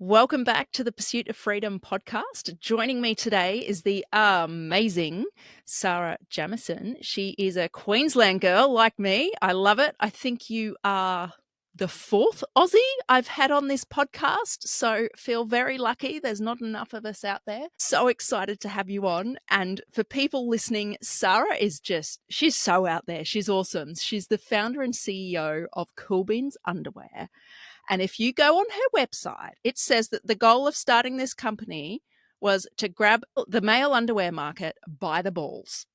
Welcome back to the Pursuit of Freedom podcast. Joining me today is the amazing Saara Jamieson. She is a Queensland girl like me. I love it. I think you are the fourth Aussie I've had on this podcast, so feel very lucky. There's not enough of us out there. So excited to have you on. And for people listening, Saara is she's so out there. She's awesome. She's the founder and CEO of Cool Beans Underwear. And if you go on her website, it says that the goal of starting this company was to grab the male underwear market by the balls.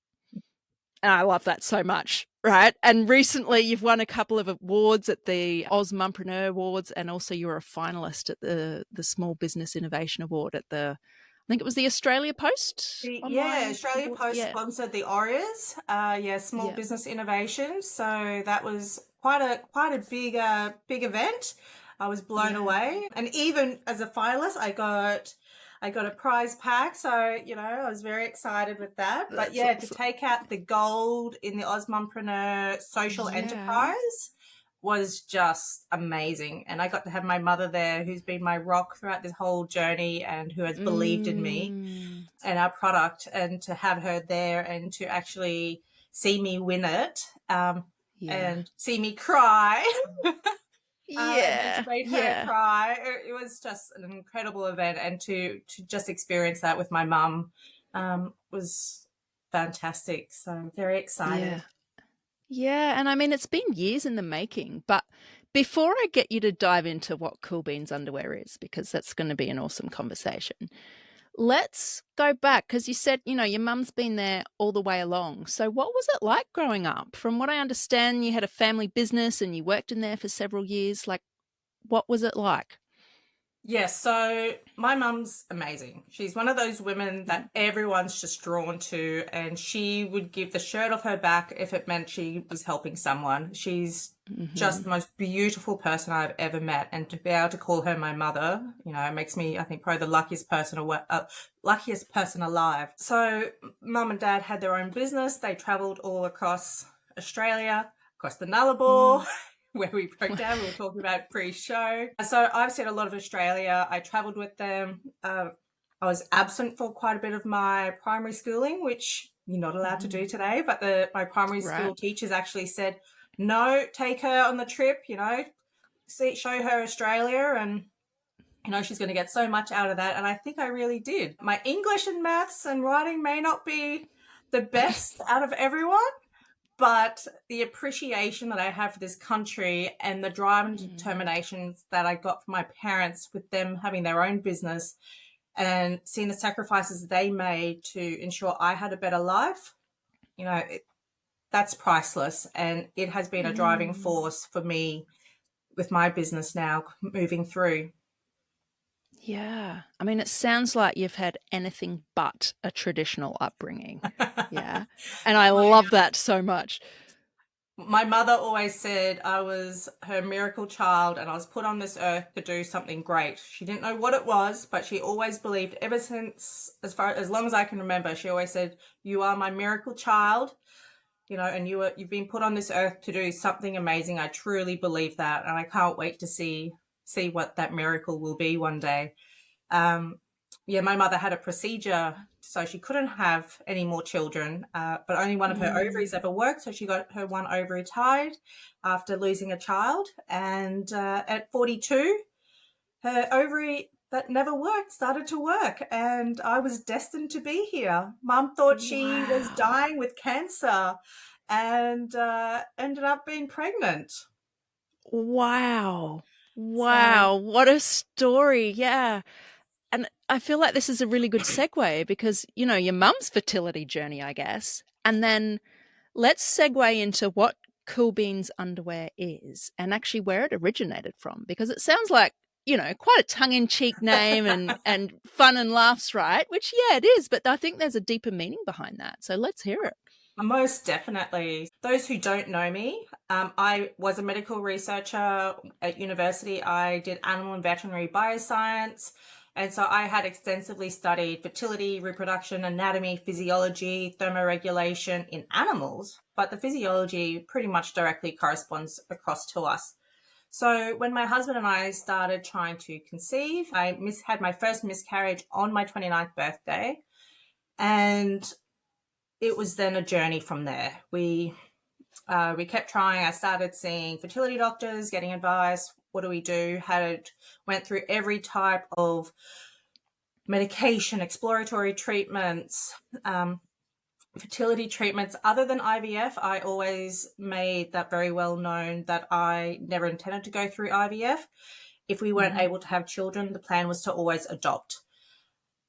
And I love that so much, right? And recently you've won a couple of awards at the Entrepreneurial Awards, and also you were a finalist at the Small Business Innovation Award at I think it was the Australia Post Yeah, online Australia awards. Post Yeah. sponsored the Aureas, Small Yeah. Business Innovation. So that was quite a big event. I was blown Yeah. away, and even as a finalist, I got a prize pack. So I was very excited with that. But That's yeah, to awesome. take out the gold in the Osmompreneur Social Yeah. Enterprise was just amazing. And I got to have my mother there, who's been my rock throughout this whole journey and who has believed in me Mm. and our product, and to have her there and to actually see me win it, Yeah. and see me cry, and then to Yeah. make her Yeah. cry. It was just an incredible event, and to just experience that with my mum was fantastic. So I'm very Yeah. excited. Yeah, and I mean, it's been years in the making, but before I get you to dive into what Cool Beans underwear is, because that's going to be an awesome conversation, let's go back because you said, your mum's been there all the way along. So, what was it like growing up? From what I understand, you had a family business and you worked in there for several years. Like, what was it like? Yes, so my mum's amazing. She's one of those women Yeah. that everyone's just drawn to, and she would give the shirt off her back if it meant she was helping someone. She's Hmm. just the most beautiful person I've ever met, and to be able to call her my mother, makes me, I think, probably the luckiest person alive. So, mum and dad had their own business. They travelled all across Australia, across the Nullarbor, Mm. where we broke down. We were talking about pre-show. So I've seen a lot of Australia. I travelled with them. I was absent for quite a bit of my primary schooling, which you're not allowed to do Hmm. today. But my primary Right. school teachers actually said, no, take her on the trip, show her Australia, and she's going to get so much out of that. And I think I really did. My English and maths and writing may not be the best out of everyone, but the appreciation that I have for this country and the drive and Mm. determination that I got from my parents with them having their own business and seeing the sacrifices they made to ensure I had a better life, you know, it, that's priceless. And it has been a driving Mm. force for me with my business now moving through. Yeah. I mean, it sounds like you've had anything but a traditional upbringing. Yeah. And I love that so much. My mother always said I was her miracle child and I was put on this earth to do something great. She didn't know what it was, but she always believed, ever since, as long as I can remember, she always said, "You are my miracle child, and you've been put on this earth to do something amazing." I truly believe that, and I can't wait to see what that miracle will be one day. Um, yeah, my mother had a procedure, so she couldn't have any more children, but only one of her Mm. ovaries ever worked. So she got her one ovary tied after losing a child. And at 42, her ovary that never worked started to work. And I was destined to be here. Mum thought she was Wow. dying with cancer and ended up being pregnant. Wow. So, Wow. What a story. Yeah. And I feel like this is a really good segue because, your mum's fertility journey, I guess. And then let's segue into what Cool Beans underwear is and actually where it originated from, because it sounds like, quite a tongue-in-cheek name and fun and laughs, right? Which, yeah, it is, but I think there's a deeper meaning behind that. So let's hear it. most definitely. Those who don't know me, I was a medical researcher at university. I did animal and veterinary bioscience. And so I had extensively studied fertility, reproduction, anatomy, physiology, thermoregulation in animals, but the physiology pretty much directly corresponds across to us. So when my husband and I started trying to conceive, I had my first miscarriage on my 29th birthday, and it was then a journey from there. We kept trying. I started seeing fertility doctors, getting advice. What do we do? Went through every type of medication, exploratory treatments, fertility treatments. Other than IVF, I always made that very well known that I never intended to go through IVF. If we weren't able to have children, the plan was to always adopt.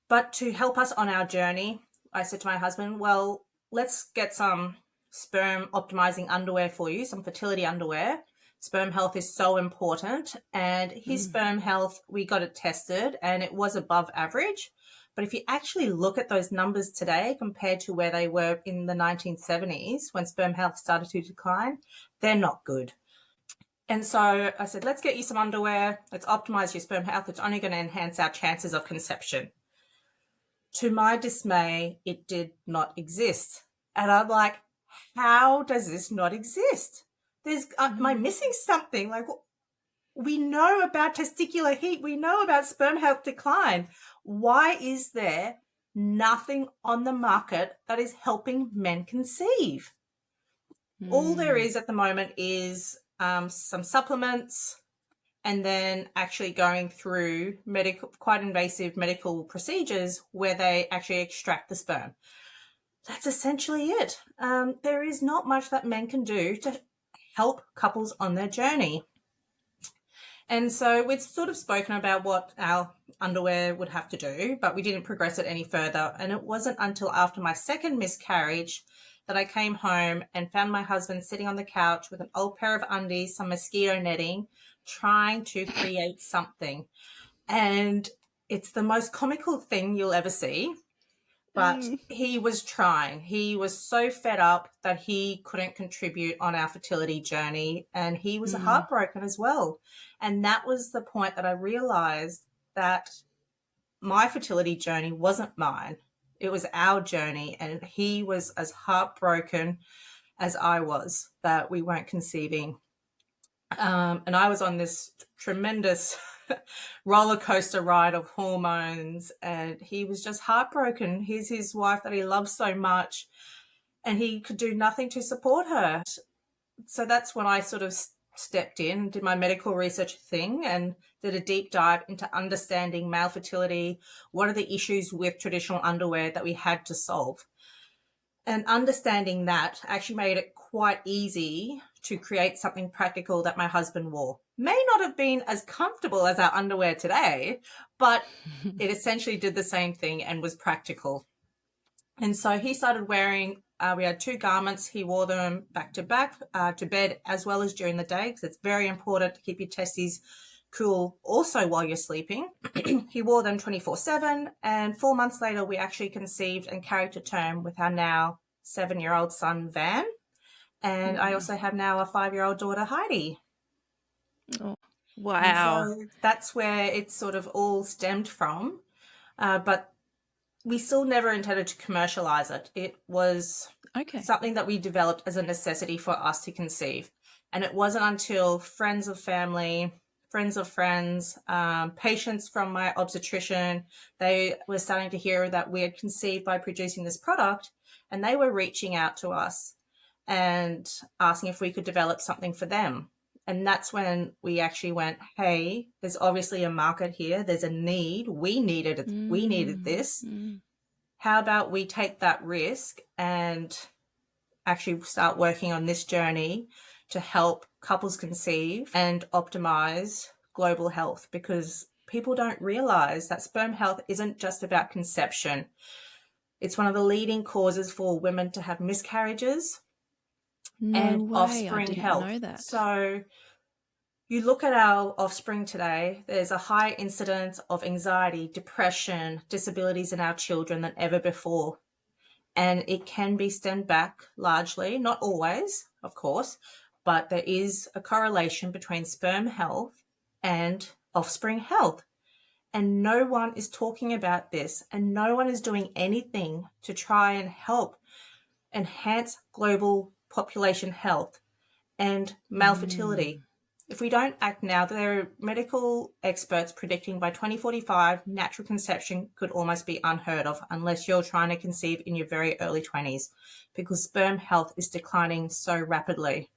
But to help us on our journey, I said to my husband, well, let's get some sperm optimizing underwear for you, some fertility underwear. Sperm health is so important. And his sperm health, we got it tested and it was above average. But if you actually look at those numbers today compared to where they were in the 1970s when sperm health started to decline, they're not good. And so I said, let's get you some underwear. Let's optimize your sperm health. It's only going to enhance our chances of conception. To my dismay, it did not exist. And I'm like, how does this not exist? Am I missing something? Like, we know about testicular heat. We know about sperm health decline. Why is there nothing on the market that is helping men conceive? All there is at the moment is some supplements, and then actually going through quite invasive medical procedures where they actually extract the sperm. That's essentially it. There is not much that men can do to help couples on their journey. And so we'd sort of spoken about what our underwear would have to do, but we didn't progress it any further. And it wasn't until after my second miscarriage that I came home and found my husband sitting on the couch with an old pair of undies, some mosquito netting, trying to create something. And it's the most comical thing you'll ever see. But he was trying. He was so fed up that he couldn't contribute on our fertility journey, and he was heartbroken as well. And that was the point that I realized that my fertility journey wasn't mine. It was our journey, and he was as heartbroken as I was that we weren't conceiving. And I was on this tremendous roller coaster ride of hormones, and he was just heartbroken. Here's his wife that he loves so much, and he could do nothing to support her. So that's when I sort of stepped in, did my medical research thing, and did a deep dive into understanding male fertility. What are the issues with traditional underwear that we had to solve? And understanding that actually made it quite easy to create something practical that my husband wore. May not have been as comfortable as our underwear today, but it essentially did the same thing and was practical. And so he started wearing, we had two garments. He wore them back to bed as well as during the day, because it's very important to keep your testes cool also while you're sleeping. He wore them 24/7, and 4 months later we actually conceived and carried to term with our now 7-year-old son Van, and I also have now a 5-year-old daughter Heidi. Oh, And wow. so that's where it sort of all stemmed from, but we still never intended to commercialize it. It was something that we developed as a necessity for us to conceive. And it wasn't until friends of family, friends of friends, patients from my obstetrician, they were starting to hear that we had conceived by producing this product, and they were reaching out to us and asking if we could develop something for them. And that's when we actually went, hey, there's obviously a market here. There's a need. We needed it. We needed this. How about we take that risk and actually start working on this journey to help couples conceive and optimize global health? Because people don't realize that sperm health isn't just about conception. It's one of the leading causes for women to have miscarriages and offspring didn't health. know that. So you look at our offspring today, there's a high incidence of anxiety, depression, disabilities in our children than ever before. And it can be stemmed back largely, not always, of course, but there is a correlation between sperm health and offspring health. And no one is talking about this, and no one is doing anything to try and help enhance global population health and male fertility. If we don't act now, there are medical experts predicting by 2045, natural conception could almost be unheard of unless you're trying to conceive in your very early 20s, because sperm health is declining so rapidly.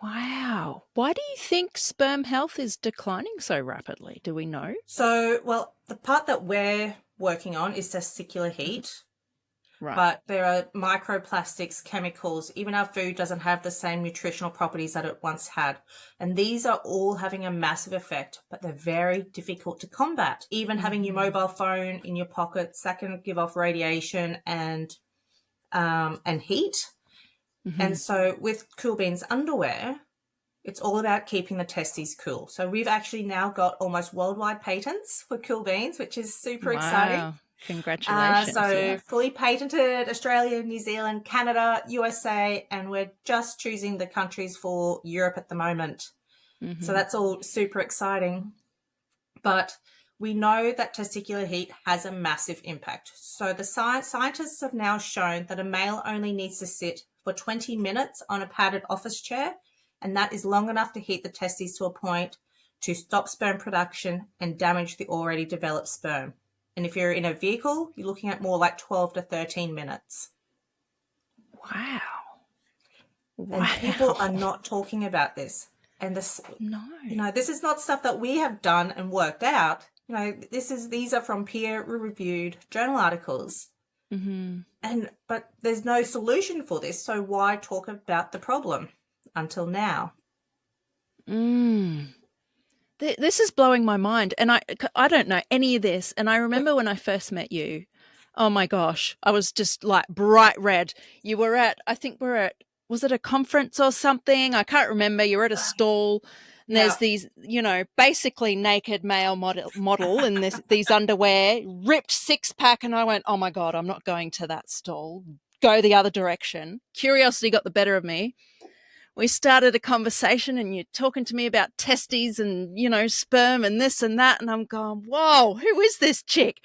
Wow. Why do you think sperm health is declining so rapidly? Do we know? So, well, the part that we're working on is testicular Mhm. heat, Right. but there are microplastics, chemicals. Even our food doesn't have the same nutritional properties that it once had. And these are all having a massive effect, but they're very difficult to combat. Even having your Mhm. mobile phone in your pockets, that can give off radiation and heat. And Mhm. so with Cool Beans underwear, it's all about keeping the testes cool. So we've actually now got almost worldwide patents for Cool Beans, which is super exciting. Wow. Congratulations. So Yeah. fully patented Australia, New Zealand, Canada, USA, and we're just choosing the countries for Europe at the moment. So Mhm. that's all super exciting. But we know that testicular heat has a massive impact. So the scientists have now shown that a male only needs to sit for 20 minutes on a padded office chair, and that is long enough to heat the testes to a point to stop sperm production and damage the already developed sperm. And if you're in a vehicle, you're looking at more like 12 to 13 minutes. Wow. And people are Wow. not talking about this. And this, No. this is not stuff that we have done and worked out. These are from peer-reviewed journal articles. Mhm. But there's no solution for this, so why talk about the problem until now? Mm. This is blowing my mind, and I don't know any of this. And I remember when I first met you, oh my gosh, I was just like bright red. You were at, I think we're at, was it a conference or something? I can't remember. You're at a stall, and there's Yeah. these, basically naked male model in these underwear, ripped six pack, and I went, oh my god, I'm not going to that stall. Go the other direction. Curiosity got the better of me. We started a conversation and you're talking to me about testes and, sperm and this and that. And I'm going, whoa, who is this chick?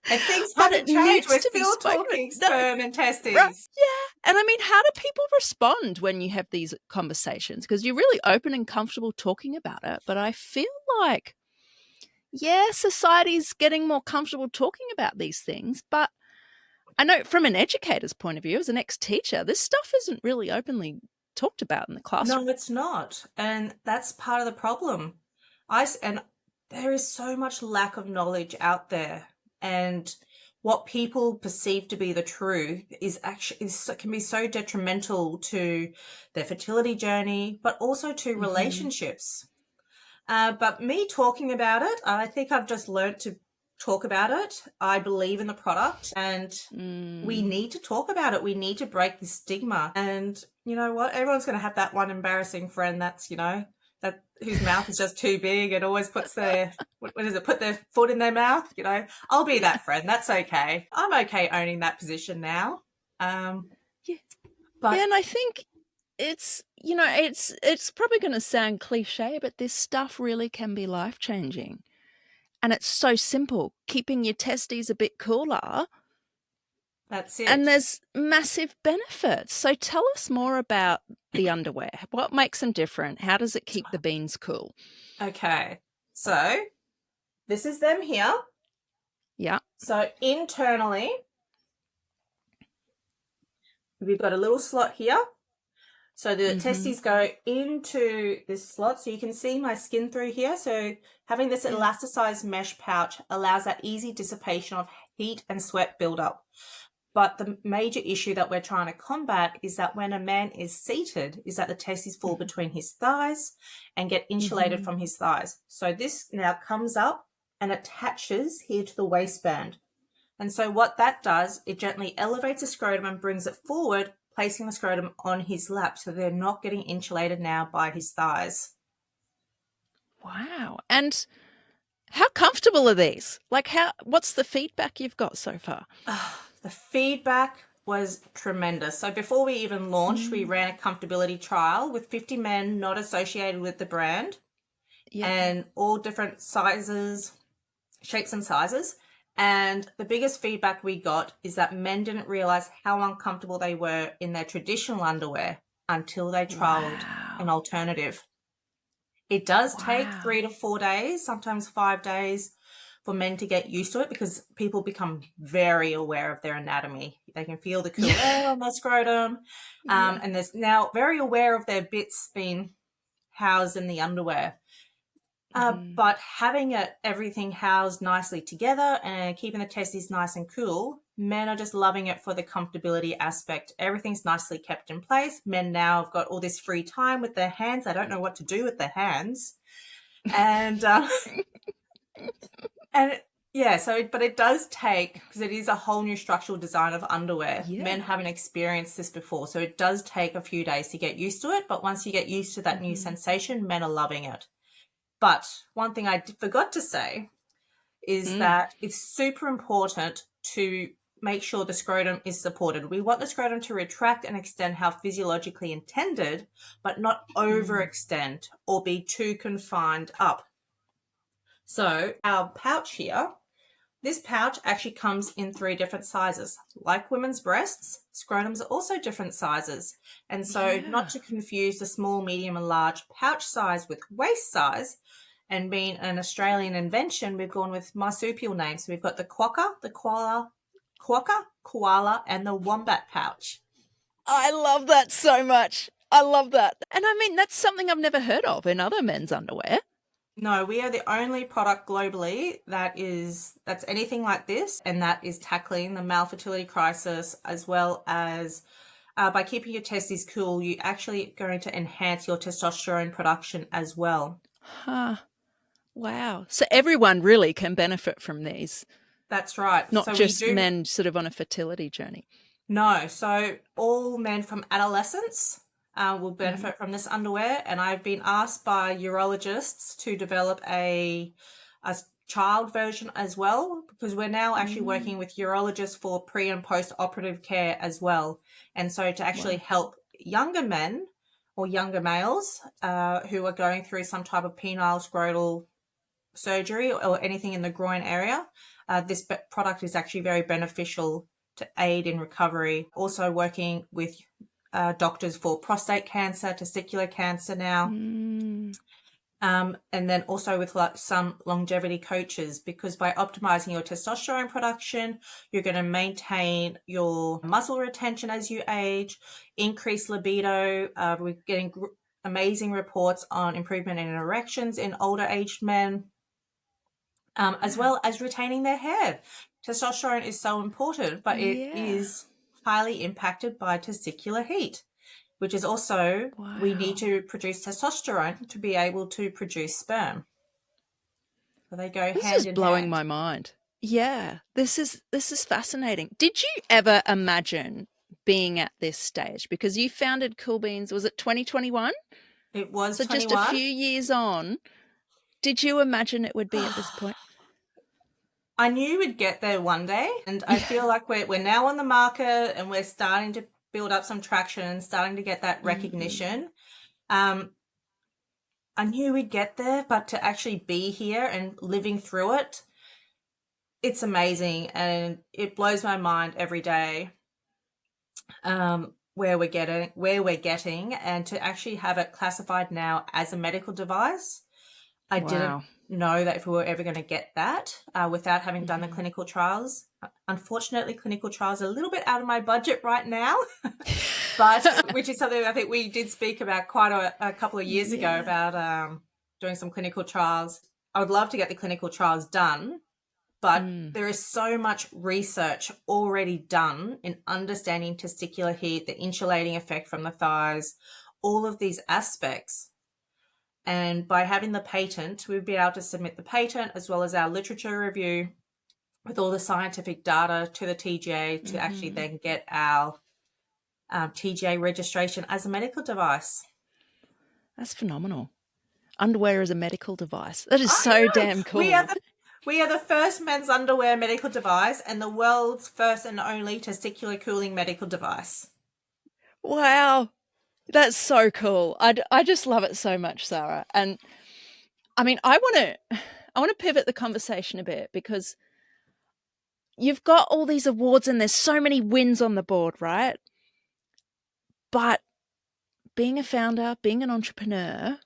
And things But haven't it changed. We're needs to be still spoken about. talking No, sperm and right. testes. Yeah. And I mean, how do people respond when you have these conversations? Because you're really open and comfortable talking about it. But I feel like, yeah, society's getting more comfortable talking about these things. But I know from an educator's point of view, as an ex teacher, this stuff isn't really openly talked about in the classroom. No, it's not. And that's part of the problem. And there is so much lack of knowledge out there. And what people perceive to be the truth can be so detrimental to their fertility journey, but also to Mm-hmm. relationships. But me talking about it, I think I've just learned to talk about it. I believe in the product and we Mm. need to talk about it. We need to break the stigma. And you know what? Everyone's going to have that one embarrassing friend that's, that whose mouth is just too big and always puts what is it, put their foot in their mouth. I'll be Yeah. that friend. That's okay. I'm okay owning that position now. Um, Yeah. Yeah, but and I think it's probably going to sound cliche, but this stuff really can be life changing. And it's so simple. Keeping your testes a bit cooler, that's and it. there's massive benefits. So tell us more about the underwear. What makes them different? How does it keep the beans cool? Okay. So this is them here. Yeah. So internally, we've got a little slot here. So the Mm-hmm. testes go into this slot. So you can see my skin through here. So having this Yeah. elasticized mesh pouch allows that easy dissipation of heat and sweat buildup. But the major issue that we're trying to combat is that when a man is seated, is that the testes fall between his thighs and get insulated Mm-hmm. from his thighs. So this now comes up and attaches here to the waistband. And so what that does, it gently elevates the scrotum and brings it forward, placing the scrotum on his lap. So they're not getting insulated now by his thighs. Wow. And how comfortable are these? Like what's the feedback you've got so far? The feedback was tremendous. So before we even launched, we Mm. ran a comfortability trial with 50 men not associated with the brand Yeah. and all different sizes, shapes and sizes. And the biggest feedback we got is that men didn't realize how uncomfortable they were in their traditional underwear. until they trialed an Wow. alternative. It does take Wow. 3 to 4 days, sometimes 5 days, for men to get used to it because people become very aware of their anatomy. They can feel the cool Yeah. air on their scrotum, Yeah. and they're now very aware of their bits being housed in the underwear. Mhm. But having everything housed nicely together and keeping the testes nice and cool, men are just loving it for the comfortability aspect. Everything's nicely kept in place. Men now have got all this free time with their hands. They don't know what to do with their hands. And and yeah, but it does take, because it is a whole new structural design of underwear. Men Yeah. haven't experienced this before, so it does take a few days to get used to it. But once you get used to that new Mhm. sensation, men are loving it. But one thing I forgot to say is Mm. that it's super important to make sure the scrotum is supported. We want the scrotum to retract and extend how physiologically intended, but not Mm. overextend or be too confined up. So our pouch here, this pouch actually comes in 3 different sizes. Like women's breasts, scrotums are also different sizes. And so not Yeah. to confuse the small, medium and large pouch size with waist size, and being an Australian invention, we've gone with marsupial names. So we've got the koala, and the wombat pouch. I love that so much. I love that. And I mean, that's something I've never heard of in other men's underwear. No, we are the only product globally that's anything like this, and that is tackling the male fertility crisis, as well as by keeping your testes cool, you're actually going to enhance your testosterone production as well. Huh. Wow. So everyone really can benefit from these, That's right. not So we just do men sort of on a fertility journey. No, so all men from adolescence will Mhm. benefit from this underwear, and I've been asked by urologists to develop a child version as well, because we're now actually Mm. working with urologists for pre and post operative care as well, and so to actually Wow. help younger men or younger males who are going through some type of penile scrotal surgery or anything in the groin area, this product is actually very beneficial to aid in recovery. Also working with doctors for prostate cancer, testicular cancer now, Mm. and then also with some longevity coaches, because by optimizing your testosterone production, you're going to maintain your muscle retention as you age, increase libido. We're getting amazing reports on improvement in erections in older aged men, as Wow. well as retaining their hair. Testosterone is so important, but it Yeah. is highly impacted by testicular heat, which is also, we need Wow. to produce testosterone to be able to produce sperm. So they go This hand is in blowing hand. my mind. Yeah. This is fascinating. Did you ever imagine being at this stage? Because you founded Cool Beans, was it 2021? It was So just a 21. few years on, did you imagine it would be at this point? I knew we'd get there one day, and I Yeah. feel like we're now on the market and we're starting to build up some traction and starting to get that Mm-hmm. recognition. Um, I knew we'd get there, but to actually be here and living through it, it's amazing, and it blows my mind every day, where we're getting, and to actually have it classified now as a medical device. I didn't Wow. know that if we were ever going to get that without having done the Mm-hmm. clinical trials. Unfortunately, clinical trials are a little bit out of my budget right now, but which is something I think we did speak about quite a couple of years ago Yeah. about doing some clinical trials. I would love to get the clinical trials done, but Mm. there is so much research already done in understanding testicular heat, the insulating effect from the thighs, all of these aspects. And by having the patent, we'd be able to submit the patent as well as our literature review with all the scientific data to the TGA to actually Mm-hmm. then get our TGA registration as a medical device. That's phenomenal. Underwear is a medical device. That is I so know. damn We are cool. the we are the first men's underwear medical device and the world's first and only testicular cooling medical device. Wow. That's so cool. I just love it so much, Sarah. And I mean, I want to pivot the conversation a bit because you've got all these awards and there's so many wins on the board, right? But being a founder, being an entrepreneur,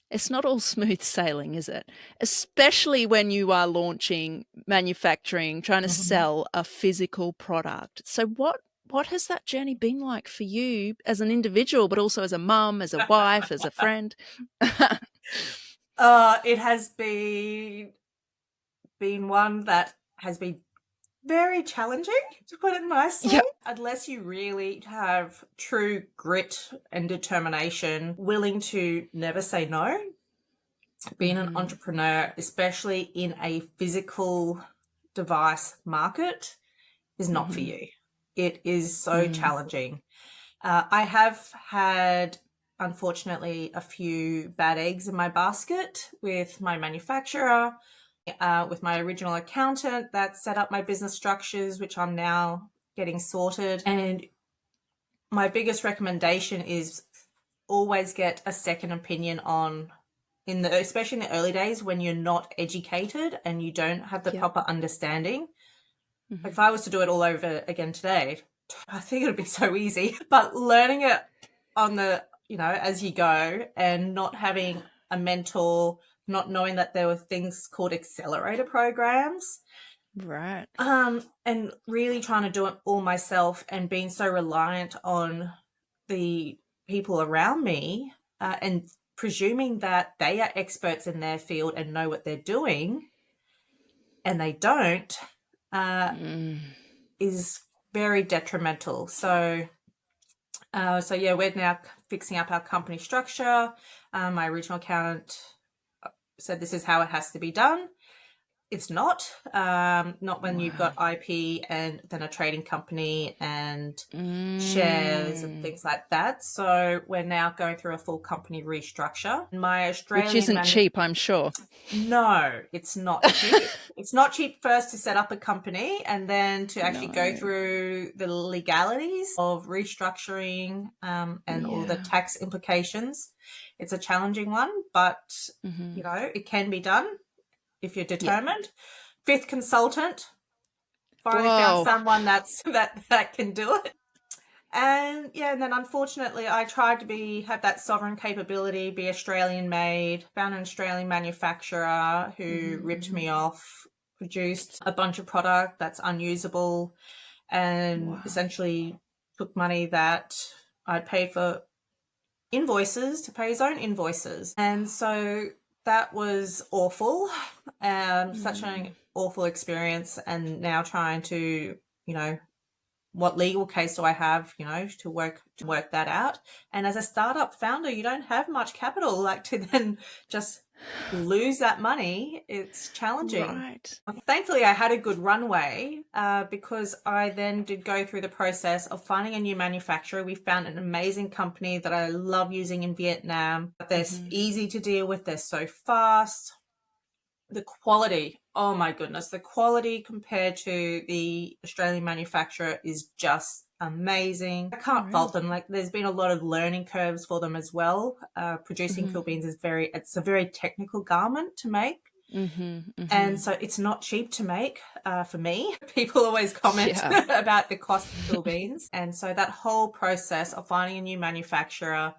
it's not all smooth sailing, is it? Especially when you are launching, manufacturing, trying to sell a physical product. So what has that journey been like for you as an individual, but also as a mum, as a wife, as a friend? It has been one that has been very challenging, to put it nicely. Yep. Unless you really have true grit and determination, willing to never say no. Being an entrepreneur, especially in a physical device market, is not for you. It is so challenging. I have had, unfortunately, a few bad eggs in my basket with my manufacturer, with my original accountant that set up my business structures, which I'm now getting sorted. And my biggest recommendation is always get a second opinion on, especially in the early days when you're not educated and you don't have the proper understanding. Like if I was to do it all over again today, I think it would be so easy. But learning it on the, as you go, and not having a mentor, not knowing that there were things called accelerator programs. Right. And really trying to do it all myself and being so reliant on the people around me, and presuming that they are experts in their field and know what they're doing, and they don't, is very detrimental. So yeah, we're now fixing up our company structure. My original accountant said this is how it has to be done. It's not when you've got IP and then a trading company and shares and things like that. So we're now going through a full company restructure. My Which isn't cheap, I'm sure. No, it's not cheap. It's not cheap first to set up a company and then to actually go through the legalities of restructuring, and all the tax implications. It's a challenging one, but it can be done if you're determined. Fifth consultant, finally found someone that can do it. And then unfortunately I tried to have that sovereign capability, be Australian made, found an Australian manufacturer who ripped me off, produced a bunch of product that's unusable, and essentially took money that I'd paid for invoices to pay his own invoices. And so that was awful, such an awful experience. And now trying to, what legal case do I have, to work that out. And as a startup founder, you don't have much capital, like to then just lose that money. It's challenging. Right. Thankfully, I had a good runway, because I then did go through the process of finding a new manufacturer. We found an amazing company that I love using in Vietnam. They're easy to deal with. They're so fast. The quality, oh my goodness, the quality compared to the Australian manufacturer is just amazing. I can't fault them. Like there's been a lot of learning curves for them as well. Producing cool beans it's a very technical garment to make. And so it's not cheap to make, for me. People always comment about the cost of cool beans. And so that whole process of finding a new manufacturer,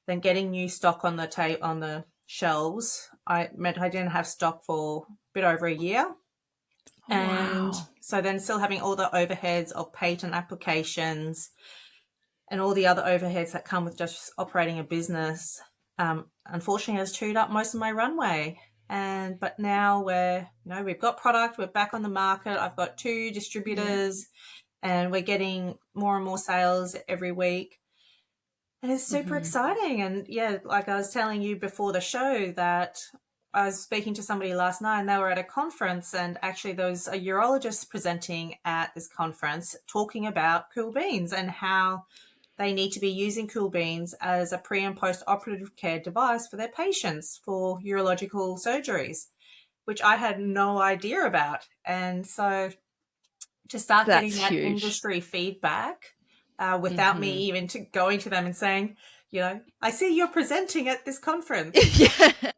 then getting new stock on the shelves, meant I didn't have stock for a bit over a year. And so then still having all the overheads of patent applications and all the other overheads that come with just operating a business, unfortunately has chewed up most of my runway. But now we've got product, we're back on the market. I've got 2 distributors and we're getting more and more sales every week. And it's super exciting. And like I was telling you before the show, that I was speaking to somebody last night and they were at a conference, and actually there was a urologist presenting at this conference talking about cool beans and how they need to be using cool beans as a pre and post operative care device for their patients for urological surgeries, which I had no idea about. And so to start getting that industry feedback, without me even going to them and saying, I see you're presenting at this conference.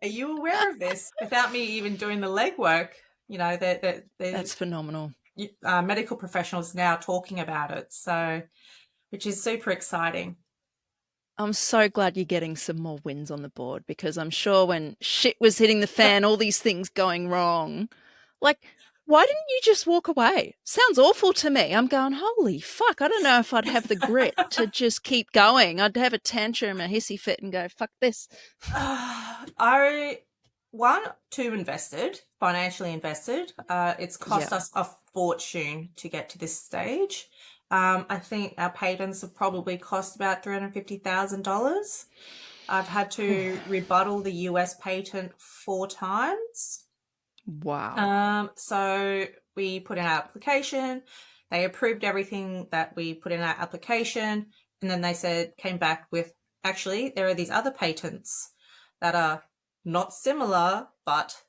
Are you aware of this? Without me even doing the legwork, that's phenomenal. Medical professionals now talking about it. So, which is super exciting. I'm so glad you're getting some more wins on the board because I'm sure when shit was hitting the fan, all these things going wrong, like, why didn't you just walk away? Sounds awful to me. I'm going, holy fuck. I don't know if I'd have the grit to just keep going. I'd have a tantrum, a hissy fit, and go, fuck this. I one too invested, financially invested. It's Yeah. cost us a fortune to get to this stage. I think our patents have probably cost about $350,000. I've had to rebuttal the US patent 4 times. Wow. So we put in our application. They approved everything that we put in our application, and then they came back with, actually, there are these other patents that are not similar, but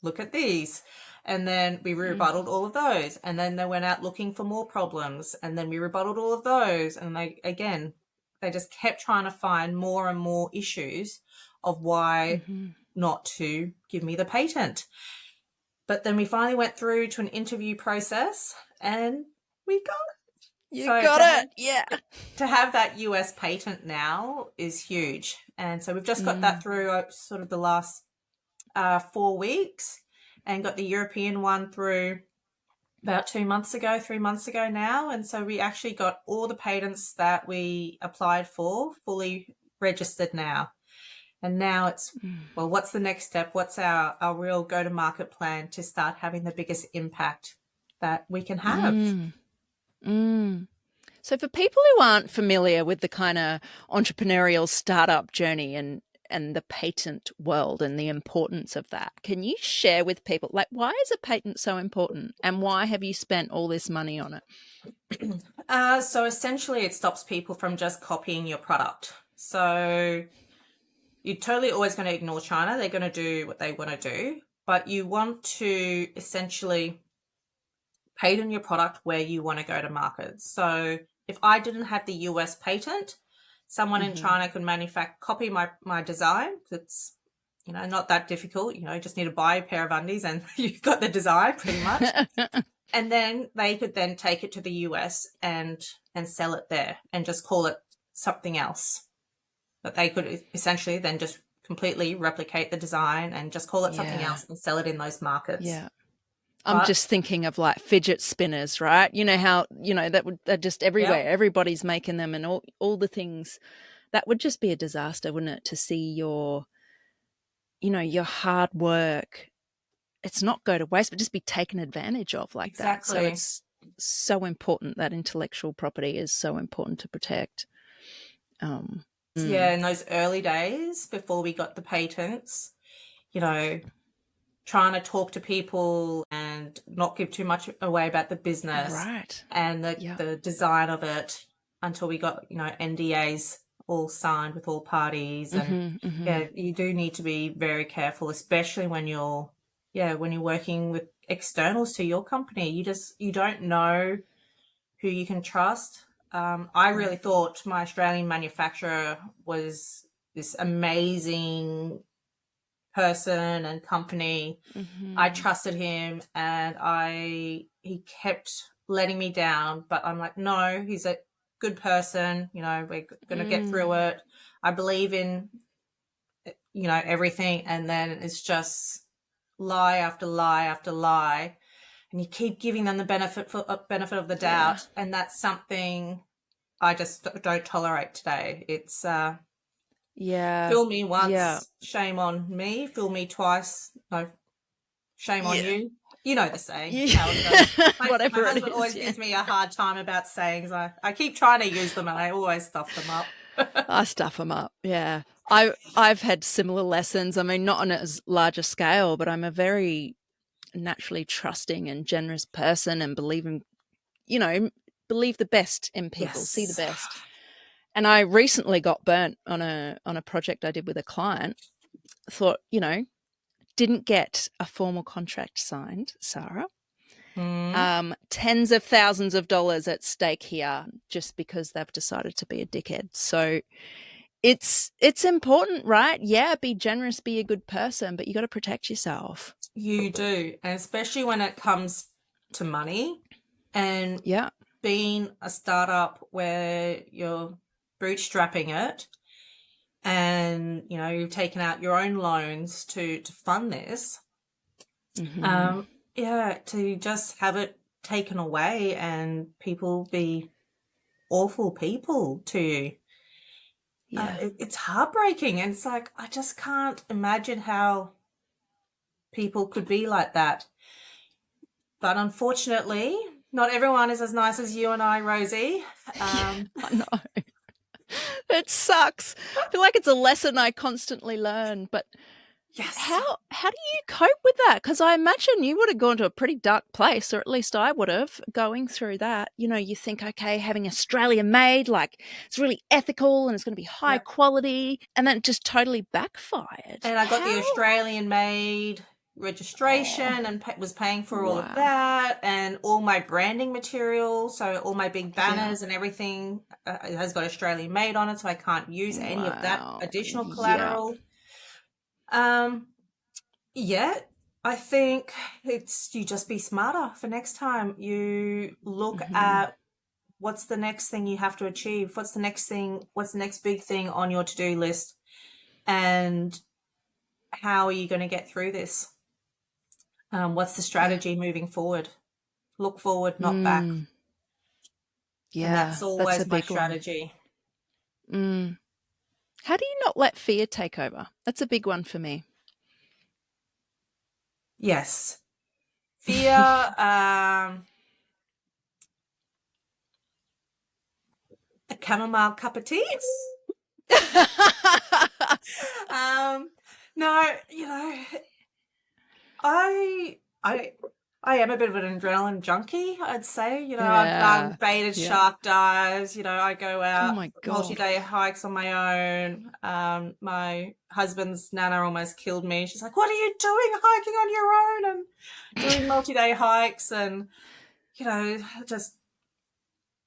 look at these. And then we Mm. rebutted all of those. And then they went out looking for more problems. And then we rebutted all of those. And they just kept trying to find more and more issues of why Mm-hmm. not to give me the patent. But then we finally went through to an interview process and we got it. You So got it. Yeah. to have that US patent now is huge. And so we've just got that Mm. through sort of the last 4 weeks, and got the European one through about 2 months ago, 3 months ago now. And so we actually got all the patents that we applied for fully registered now. And now it's, well, what's the next step? What's our real go to market plan to start having the biggest impact that we can have? Mm. Mm. So, for people who aren't familiar with the kind of entrepreneurial startup journey and the patent world and the importance of that, can you share with people, like, why is a patent so important and why have you spent all this money on it? So essentially, it stops people from just copying your product. So you're totally always going to ignore China. They're going to do what they want to do, but you want to essentially patent your product where you want to go to market. So if I didn't have the US patent, someone in Mm-hmm. China could copy my design. It's, not that difficult. You just need to buy a pair of undies and you've got the design pretty much. And then they could then take it to the US and sell it there and just call it something else. But they could essentially then just completely replicate the design and just call it something Yeah. else and sell it in those markets. Yeah. I'm But just thinking of like fidget spinners, right? You know how, they're just yeah, everywhere. Everybody's making them and all the things. That would just be a disaster, wouldn't it? To see your hard work, it's not go to waste, but just be taken advantage of like that. So exactly. it's so important that intellectual property is so important to protect. Um, Yeah, mm, in those early days before we got the patents, you know, trying to talk to people and not give too much away about the business right. and the, Yeah. the design of it until we got, NDAs all signed with all parties. And Mm-hmm, mm-hmm. yeah, you do need to be very careful, especially when you're working with externals to your company. You don't know who you can trust. I really Right. thought my Australian manufacturer was this amazing person and company. I Mm-hmm. trusted him, and he kept letting me down. But I'm like, no, he's a good person. We're gonna get through Mm. it. I believe in everything, and then it's just lie after lie after lie, and you keep giving them the benefit of the Yeah. doubt, and that's something I just don't tolerate today. It's Yeah. fool me Yeah. once, shame on me. Fool me twice, no, shame on Yeah. you. You know the saying, Yeah. how it goes. My Whatever it husband is. always Yeah. gives me a hard time about sayings. I keep trying to use them and I always stuff them up. I stuff them up. Yeah. I've had similar lessons. I mean, not on as large a scale, but I'm a very naturally trusting and generous person and you know, believe the best in people, see the Yes. best. And I recently got burnt on a project I did with a client. Thought, didn't get a formal contract signed, Sarah. Mm. Tens of thousands of dollars at stake here just because they've decided to be a dickhead. So it's important, right? Yeah, be generous, be a good person, but you got to protect yourself. You do, and especially when it comes to money and Yeah. being a startup where you're bootstrapping it. and, you know, you've taken out your own loans to fund this, Mm-hmm. yeah, to just have it taken away and people be awful people to you. Yeah. It's heartbreaking. And it's like, I just can't imagine how people could be like that. But unfortunately, not everyone is as nice as you and I, Rosie. Yeah, Um, I know. It sucks. I feel like it's a lesson I constantly learn, but yes. how do you cope with that? Because I imagine you would have gone to a pretty dark place, or at least I would have, going through that. You know, you think, okay, having Australian made, like it's really ethical and it's going to be high Yeah. quality, and then it just totally backfired. And I got How? the Australian made Oh, registration and was paying for all of wow. that and all my branding material. So all my big Yeah. banners and everything has got Australian made on it. So I can't use any of that Wow. additional Yeah. collateral. Um, yeah, I think it's you just be smarter for next time. You look Hmm. at what's the next thing you have to achieve? What's the next thing? What's the next big thing on your to-do list? And how are you going to get through this? What's the Yeah. strategy moving forward? Look forward, not back. Mm. And Yeah. that's That's a always my big one. strategy. Mm. How do you not let fear take over? That's a big one for me. Yes. Fear, a chamomile cup of tea. Um, no, you know, I I I am a bit of an adrenaline junkie, I'd say. You know, I've done Yeah. baited Yeah. shark dives, you know, I go Oh out my God. multi-day hikes on my own. My husband's nana almost killed me. She's like, "What are you doing hiking on your own and doing multi-day hikes?" And, you know, just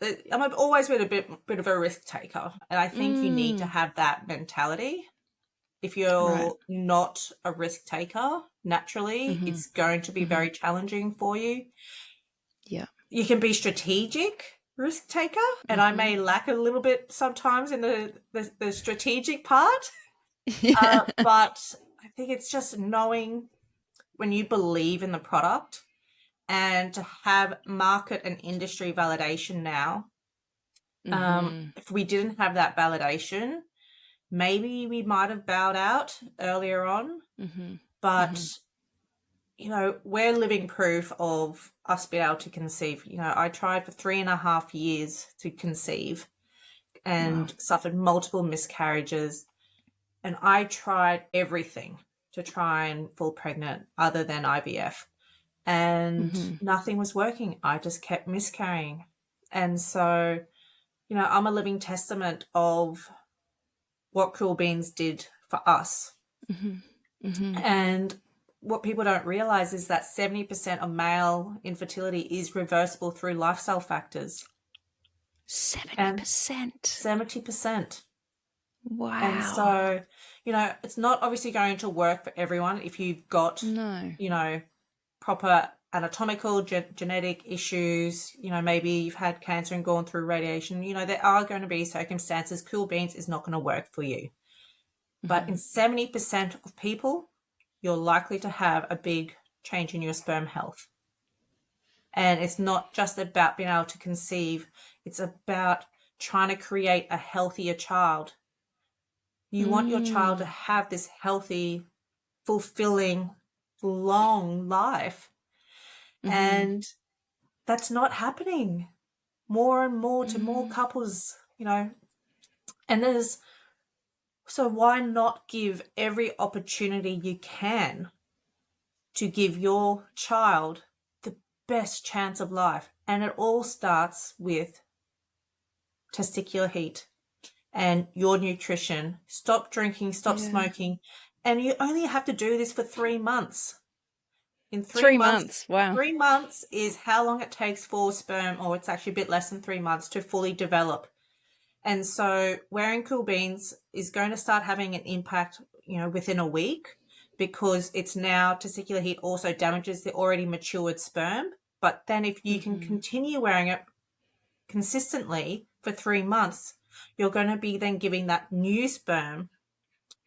I've always been a bit of a risk taker, and I think you need to Mm. have that mentality. If Right. you're not a risk taker, naturally, Mhm. it's going to be Mhm. very challenging for you. Yeah. You can be strategic risk taker, and I Mhm. may lack a little bit sometimes in the strategic part. Yeah. But I think it's just knowing when you believe in the product and to have market and industry validation now. Mhm. If we didn't have that validation, maybe we might have bowed out earlier on, Mhm. Mhm. but you know, we're living proof of us being able to conceive. You know, I tried for 3.5 years to conceive Wow. and suffered multiple miscarriages. And I tried everything to try and fall pregnant other than IVF. And Mhm. nothing was working. I just kept miscarrying. And so, you know, I'm a living testament of what Cool Beans did for us. Mhm. Mhm. And what people don't realize is that 70% of male infertility is reversible through lifestyle factors. And 70%. 70%. And Wow. so, you know, it's not obviously going to work for everyone if you've got, No. you know, proper anatomical, genetic issues. You know, maybe you've had cancer and gone through radiation. You know, there are going to be circumstances. Cool Beans is not going to work for you. But in Mhm. 70% of people, you're likely to have a big change in your sperm health. And it's not just about being able to conceive, it's about trying to create a healthier child. You want your child to Mm. have this healthy, fulfilling, long life. Mhm. And that's not happening more and more to more Mm. couples, you know. And so why not give every opportunity you can to give your child the best chance of life? And it all starts with testicular heat and your nutrition. Stop drinking, stop Yeah. smoking. And you only have to do this for 3 months. In 3 months, 3 months. Wow. 3 months is how long it takes for sperm, or it's actually a bit less than 3 months, to fully develop. And so wearing Cool Beans is going to start having an impact, you know, within a week, because it's now testicular heat also damages the already matured sperm. But then if you can Mhm. continue wearing it consistently for 3 months, you're going to be then giving that new sperm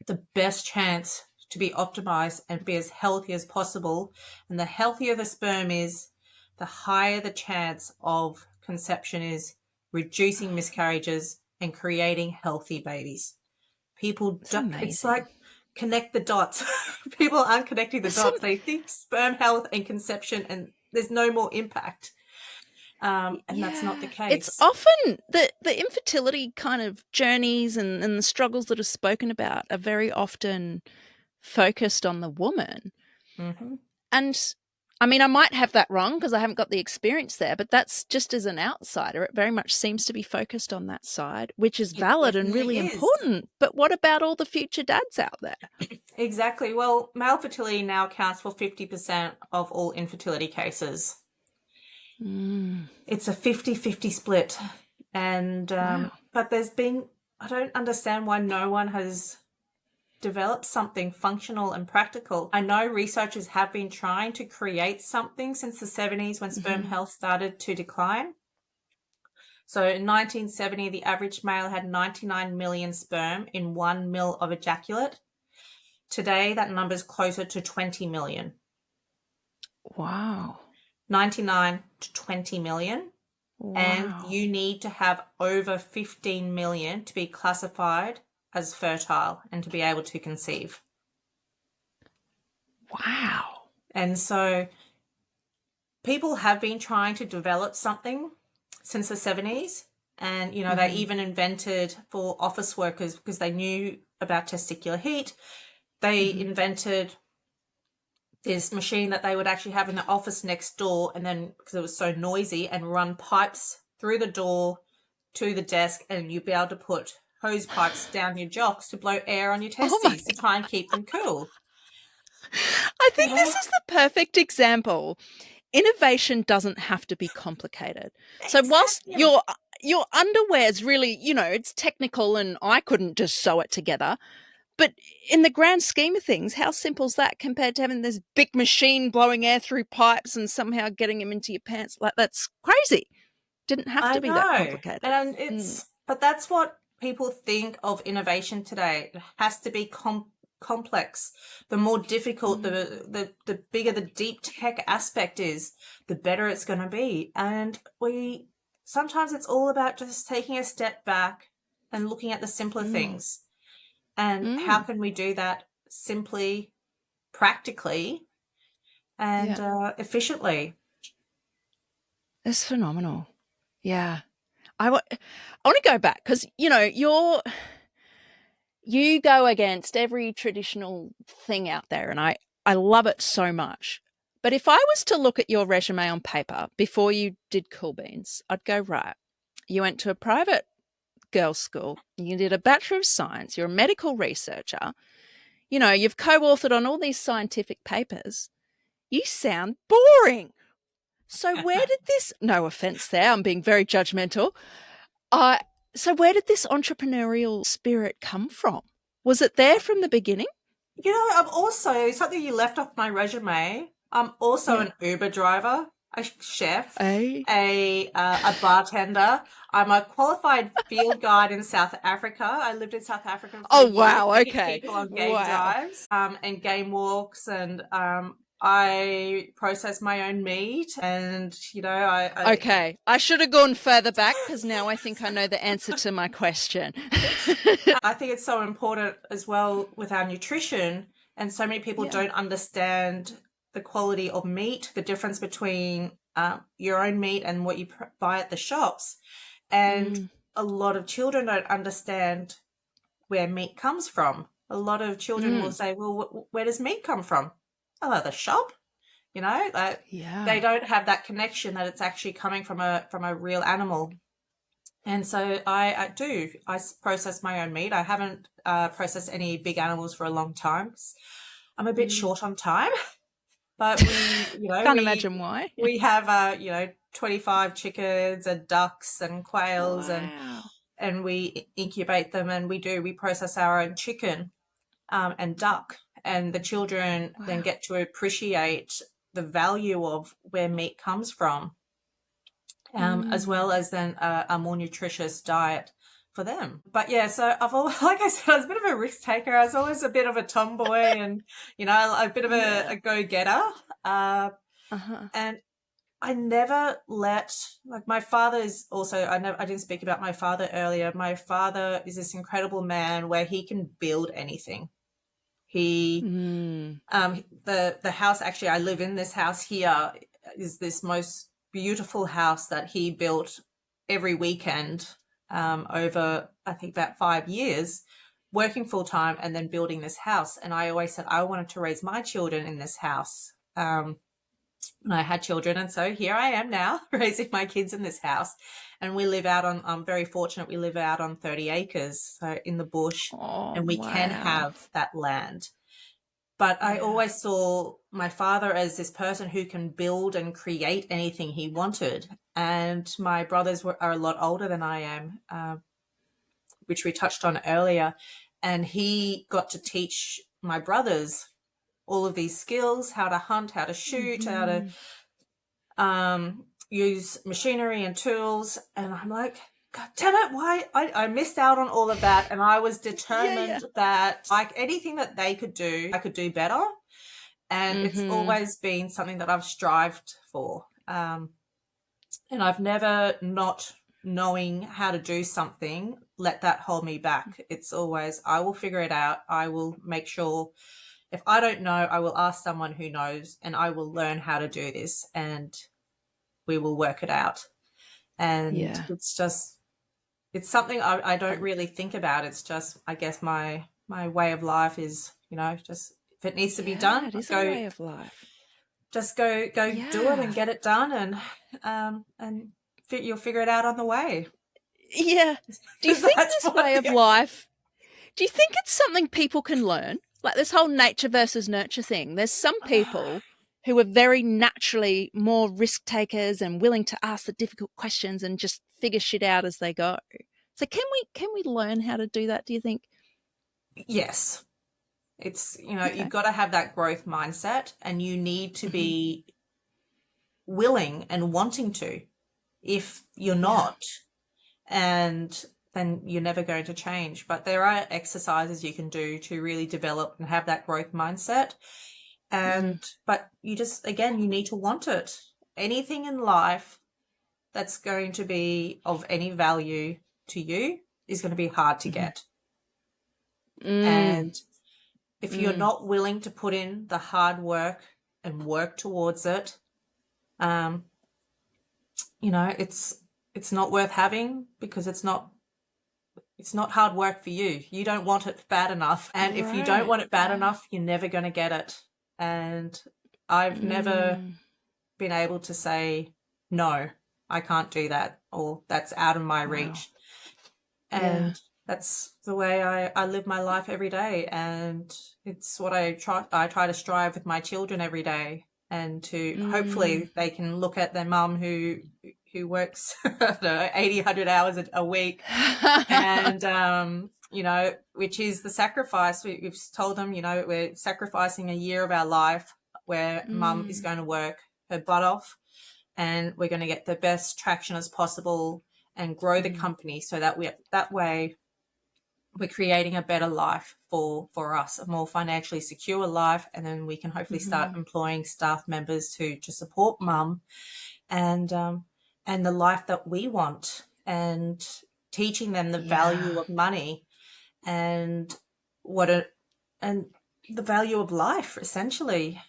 the best chance to be optimized and be as healthy as possible. And the healthier the sperm is, the higher the chance of conception is, reducing miscarriages and creating healthy babies. People It's don't, it's amazing. like connect the dots. People aren't connecting the There's some, dots. They think sperm health and conception and there's no more impact. And that's not the yeah, it's case. often the infertility kind of journeys and the struggles that are spoken about are very often focused on the woman. Mm-hmm. And I mean, I might have that wrong because I haven't got the experience there, but that's just as an outsider. It very much seems to be focused on that side, which is It valid and definitely really is. important. But what about all the future dads out there? Exactly. Well, male fertility now accounts for 50% of all infertility cases. Mm, It's a 50-50 split. And, wow. but I don't understand why no one has developed something functional and practical. I know researchers have been trying to create something since the 70s when sperm Hmm. health started to decline. So in 1970, the average male had 99 million sperm in 1 mil of ejaculate. Today, that number is closer to 20 million. Wow. 99 to 20 million. And Wow. you need to have over 15 million to be classified as fertile and to be able to conceive. Wow. And so people have been trying to develop something since the 70s. And, they Hmm. even invented for office workers because they knew about testicular heat. They Hmm. invented this machine that they would actually have in the office next door, and then because it was so noisy, and run pipes through the door to the desk, and you'd be able to put hose pipes down your jocks to blow air on your Oh my testes to try and keep them cool. I You think this know? is the perfect example. Innovation doesn't have to be complicated. So whilst Exactly. your underwear's really, it's technical and I couldn't just sew it together, but in the grand scheme of things, how simple is that compared to having this big machine blowing air through pipes and somehow getting them into your pants? Like that's crazy. Didn't have I to be that know. complicated. And Mm, but that's what people think of innovation today. It has to be complex. The more difficult, mm, the bigger the deep tech aspect is, the better it's going to be. And sometimes it's all about just taking a step back and looking at the simpler mm, things. And how mm. can we do that simply, practically, and Yeah, efficiently? it's phenomenal. Yeah. I want to go back because, you go against every traditional thing out there, and I love it so much. But if I was to look at your resume on paper before you did Cool Beans, I'd go, right, you went to a private girls' school, you did a Bachelor of Science, you're a medical researcher, you've co authored on all these scientific papers. You sound boring. So, where did this, no offense there, I'm being very judgmental. Uh, so, where did this entrepreneurial spirit come from? Was it there from the beginning? I'm also something you left off my resume. I'm also Yeah. an Uber driver, a chef, A. a bartender. I'm a qualified field guide in South Africa. I lived in South Africa for a Oh, year, wow. taking Okay. people on game Wow. drives, and game walks, and I process my own meat, and Okay. I should have gone further back because now I think I know the answer to my question. I think it's so important as well with our nutrition, and so many people Yeah. don't understand the quality of meat, the difference between your own meat and what you buy at the shops. And Mm, a lot of children don't understand where meat comes from. A lot of children will mm, say, "Well, where does meat come from?" Oh, the shop. Like they yeah. don't have that connection that it's actually coming from a real animal. And so I do. Process my own meat. I haven't processed any big animals for a long time. 'Cause I'm a bit Mm. short on time, but Can't imagine why. we have 25 chickens and ducks and quails, Wow. and we incubate them, and we process our own chicken and duck, and the children then Wow. get to appreciate the value of where meat comes from, as Mm, well as then a more nutritious diet for them. But yeah, so I've always, like I said, I was a bit of a risk taker. I was always a bit of a tomboy and, a bit of Yeah. a go-getter. Uh-huh. And I never let, like, my father is also, I didn't speak about my father earlier. My father is this incredible man where he can build anything. He, Mm. the house, actually, I live in this house here, is this most beautiful house that he built every weekend, over, I think, about 5 years, working full time and then building this house. And I always said I wanted to raise my children in this house. And I had children, and so here I am now raising my kids in this house. And we live out on, I'm very fortunate, we live out on 30 acres, so in the bush, Oh, and we can wow. have that land. But I Yeah. always saw my father as this person who can build and create anything he wanted. And my brothers are a lot older than I am, which we touched on earlier. And he got to teach my brothers all of these skills, how to hunt, how to shoot, how to Mhm. use machinery and tools. And I'm like, God damn it, why? I missed out on all of that. And I was Yeah, yeah. determined that, like, anything that they could do, I could do better. And it's Mhm. always been something that I've strived for. And I've never not knowing how to do something let that hold me back. It's always, I will figure it out. I will make sure, if I don't know, I will ask someone who knows, and I will learn how to do this, and we will work it out. And Yeah. it's something I I don't really think about. It's just, I guess, my way of life is, just if it needs to be yeah, done, it is a go way of life. just go do it and Yeah. get it done, and you'll figure it out on the way. Yeah. Do you think That's this what way of the life, do you think it's something people can learn? Like this whole nature versus nurture thing. There's some people who are very naturally more risk takers and willing to ask the difficult questions and just figure shit out as they go. So can we learn how to do that, do you think? Yes. It's, you've Okay. got to have that growth mindset, and you need to Mhm. be willing and wanting to. If you're Yeah. not, and then you're never going to change. But there are exercises you can do to really develop and have that growth mindset. Mm. But you just, again, you need to want it. Anything in life that's going to be of any value to you is going to be hard to Mhm. get. Mm. And if you're Mm. not willing to put in the hard work and work towards it, um, it's not worth having, because it's not hard work for you. You don't want it bad enough. And if you don't Right. want it bad enough, you're never going to get it. And I've never Mm. been able to say, no, I can't do that, or that's out of my Wow. reach. Yeah. And that's the way I live my life every day. And it's what I try to strive with my children every day. And to Mm. hopefully they can look at their mum who works, I don't know, 80, 100 hours a week, and which is the sacrifice. We've told them, we're sacrificing a year of our life where mum is Mm. going to work her butt off, and we're going to get the best traction as possible and grow the Mhm. company, so that that way we're creating a better life for us, a more financially secure life, and then we can hopefully start Mhm. employing staff members to support mum, and and the life that we want, and teaching them the value Yeah. of money, and what it and the value of life, essentially.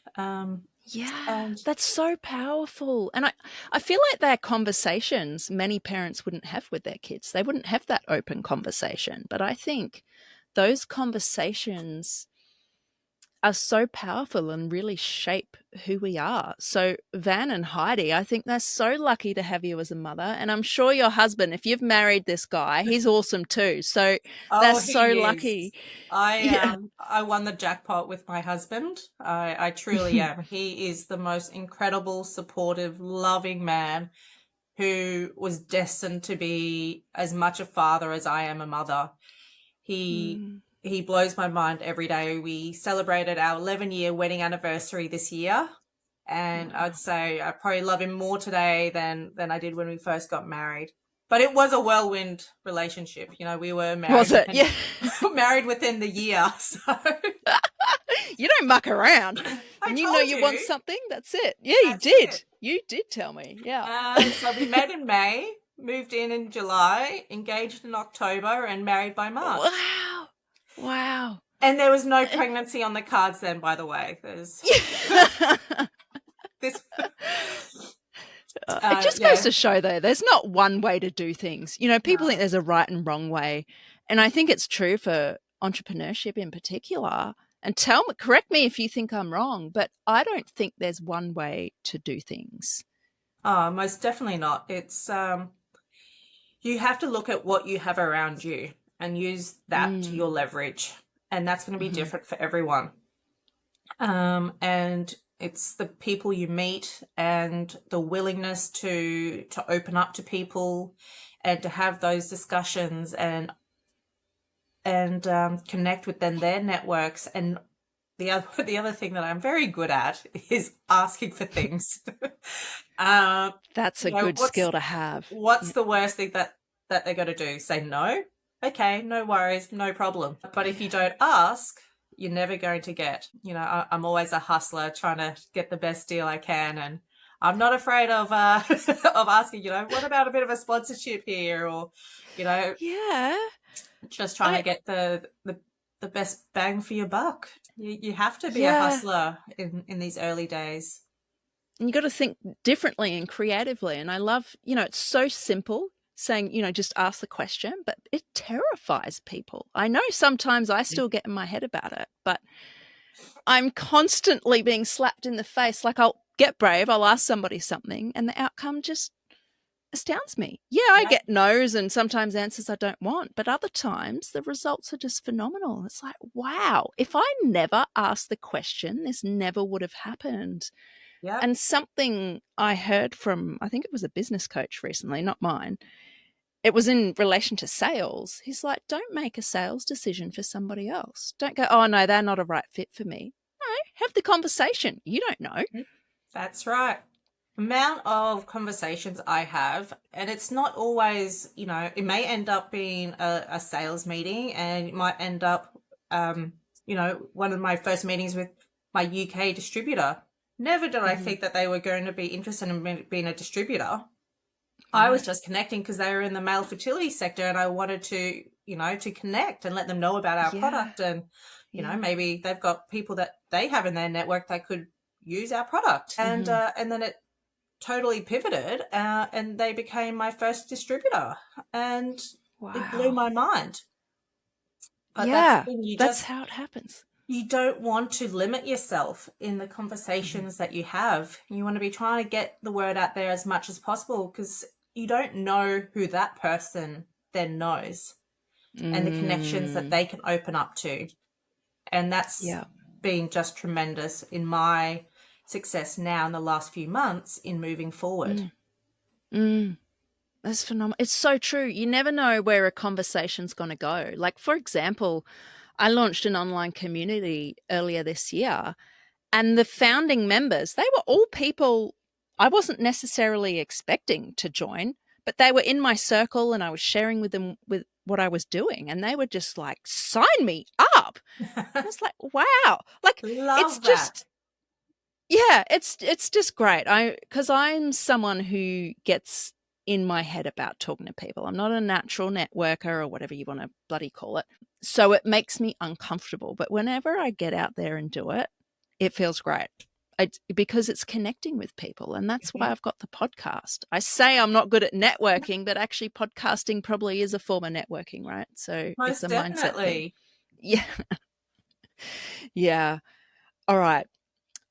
Yeah, And that's so powerful. And I feel like they're conversations many parents wouldn't have with their kids. They wouldn't have that open conversation. But I think those conversations are so powerful and really shape who we are. So, Van and Heidi, I think they're so lucky to have you as a mother. And I'm sure your husband, if you've married this guy, he's awesome too. So, they're oh, so he is. lucky. Yeah. I won the jackpot with my husband. I truly am. He is the most incredible, supportive, loving man who was destined to be as much a father as I am a mother. He Mm. he blows my mind every day. We celebrated our 11-year wedding anniversary this year, and I'd Wow. say I probably love him more today than I did when we first got married. But it was a whirlwind relationship. You know, we were Was married it? within Yeah. married within the year. So You don't muck around. I When you know told you want you, something, that's it. Yeah, you that's it. did. You did tell me. Yeah. So we met in May, moved in July, engaged in October, and married by March. Wow. Wow. And there was no pregnancy on the cards then, by the way. There's this, It just goes yeah. to show, though, there's not one way to do things. You know, people think No. there's a right and wrong way. And I think it's true for entrepreneurship in particular. And correct me if you think I'm wrong, but I don't think there's one way to do things. Oh, most definitely not. It's you have to look at what you have around you and use that to Mm. your leverage. And that's going to be Hmm. different for everyone. And it's the people you meet and the willingness to open up to people and to have those discussions and connect with then their networks. And the other thing that I'm very good at is asking for things. That's a You know, good skill to have. what's Yeah. the worst thing that they're going to do? Say no? Okay, no worries, no problem. But if you Yeah. don't ask, you're never going to get. You know, I'm always a hustler trying to get the best deal I can, and I'm not afraid of of asking. You know, what about a bit of a sponsorship here, or you know, Yeah. just trying to I, get the best bang for your buck. You have to be a yeah. hustler in these early days. And you got to think differently and creatively. And I love, it's so simple saying, just ask the question, but it terrifies people. I know sometimes I still get in my head about it, but I'm constantly being slapped in the face. Like I'll get brave, I'll ask somebody something, and the outcome just astounds me. Yeah, I Yeah, get no's and sometimes answers I don't want, but other times the results are just phenomenal. It's like, wow, if I never asked the question, this never would have happened. yeah. And something I heard from, I think it was a business coach recently, not mine. It was in relation to sales. He's like, don't make a sales decision for somebody else. Don't go, oh, no, they're not a right fit for me. No, have the conversation. You don't know. That's right. Amount of conversations I have, and it's not always, you know, it may end up being a sales meeting, and it might end up, one of my first meetings with my UK distributor. Never did I Mm-hmm. think that they were going to be interested in being a distributor. I No. was just connecting because they were in the male fertility sector, and I wanted to, to connect and let them know about our Yeah. product. And, Yeah. maybe they've got people that they have in their network that could use our product. And Mm-hmm. and then it totally pivoted, and they became my first distributor, and it blew Wow. my mind. But that's the Yeah. thing, That's how it happens. you don't want to limit yourself in the Mm-hmm. conversations that you have. You want to be trying to get the word out there as much as possible because you don't know who that person then knows and the connections that Mm. they can open up to. And that's Yeah. been just tremendous in my success now in the last few months in moving forward. Mm. Mm. That's phenomenal. It's so true. You never know where a conversation's going to go. Like, for example, I launched an online community earlier this year, and the founding members, they were all people I wasn't necessarily expecting to join, but they were in my circle and I was sharing with them with what I was doing. And they were just like, sign me up. I was like, wow. Like, it's Love that. just, yeah, it's just great. Because I'm someone who gets in my head about talking to people. I'm not a natural networker or whatever you want to bloody call it. So it makes me uncomfortable. But whenever I get out there and do it, it feels great. Because it's connecting with people. And that's why I've got the podcast. I say I'm not good at networking, but actually podcasting probably is a form of networking, right? So it's Most a mindset thing. definitely. Yeah. Yeah. All right.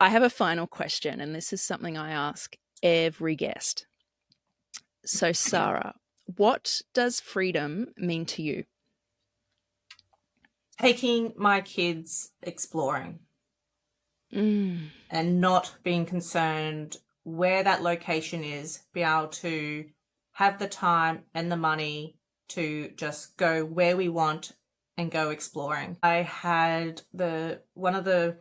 I have a final question, and this is something I ask every guest. So, Saara, what does freedom mean to you? Taking my kids exploring Mm, and not being concerned where that location is, be able to have the time and the money to just go where we want and go exploring. I had one of the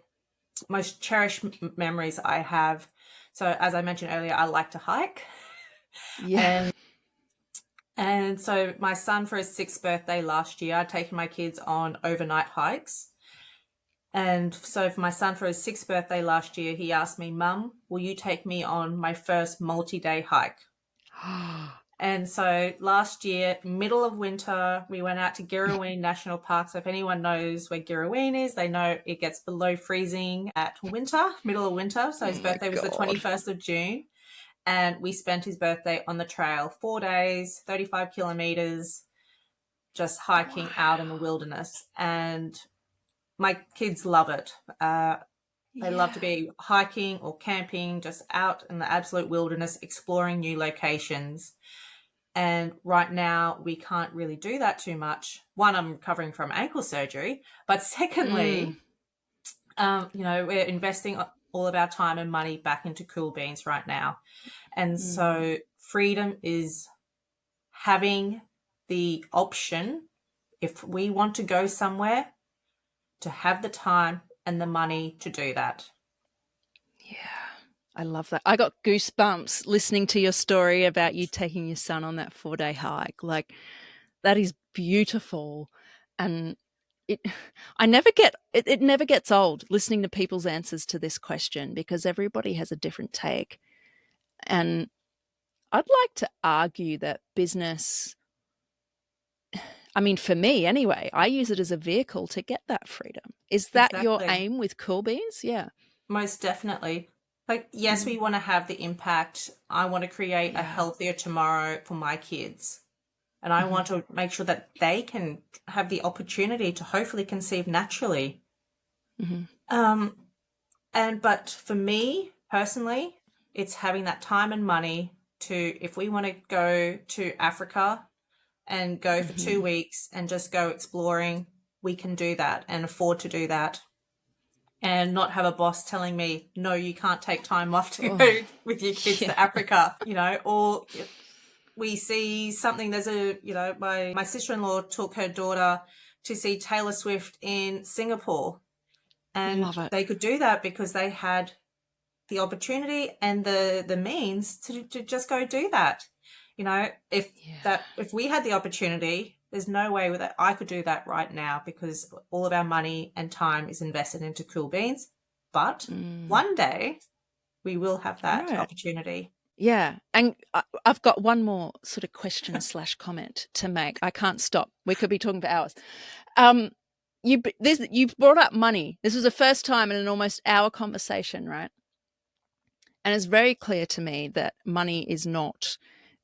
most cherished memories I have. So as I mentioned earlier, I like to hike, yeah. and And so my son, for his 6th birthday last year, I'd taken my kids on overnight hikes. And so for my son, for his 6th birthday last year, he asked me, Mum, will you take me on my first multi-day hike? And so last year, middle of winter, we went out to Girraween National Park. So if anyone knows where Girraween is, they know it gets below freezing at winter, middle of winter. So Oh his my birthday was the God. 21st of June. And we spent his birthday on the trail, 4 days, 35 kilometers, just hiking out in the Wow. wilderness. And my kids love it. They love Yeah. to be hiking or camping, just out in the absolute wilderness, exploring new locations. And right now, we can't really do that too much. One, I'm recovering from ankle surgery. But Mm, secondly, we're investing all of our time and money back into Cool Beans right now. And mm. so freedom is having the option, if we want to go somewhere, to have the time and the money to do that. Yeah. I love that. I got goosebumps listening to your story about you taking your son on that 4-day hike. Like, that is beautiful. And it I never get it never gets old listening to people's answers to this question because everybody has a different take. And I'd like to argue that business, I mean, for me anyway, I use it as a vehicle to get that freedom. Is that your Exactly. aim with Cool Beans? Yeah. Most definitely. Like, yes, we Mm, want to have the impact. I want to create a yeah. healthier tomorrow for my kids. And I Mhm, want to make sure that they can have the opportunity to hopefully conceive naturally. mhm, Um, but for me personally, it's having that time and money to, if we want to go to Africa and go for two mhm. weeks and just go exploring, we can do that and afford to do that and not have a boss telling me, no, you can't take time off to Oh, go with your kids yeah. to Africa, or we see something. There's my sister-in-law took her daughter to see Taylor Swift in Singapore, and Love it. they could do that because they had the opportunity and the means to just go do that. If Yeah. if we had the opportunity, there's no way that I could do that right now because all of our money and time is invested into Cool Beans. But Mm. one day we will have that Right. opportunity. Yeah, and I've got one more sort of question slash comment to make. I can't stop. We could be talking for hours. Um, you brought up money. This was the first time in an almost hour conversation, right? And it's very clear to me that money is not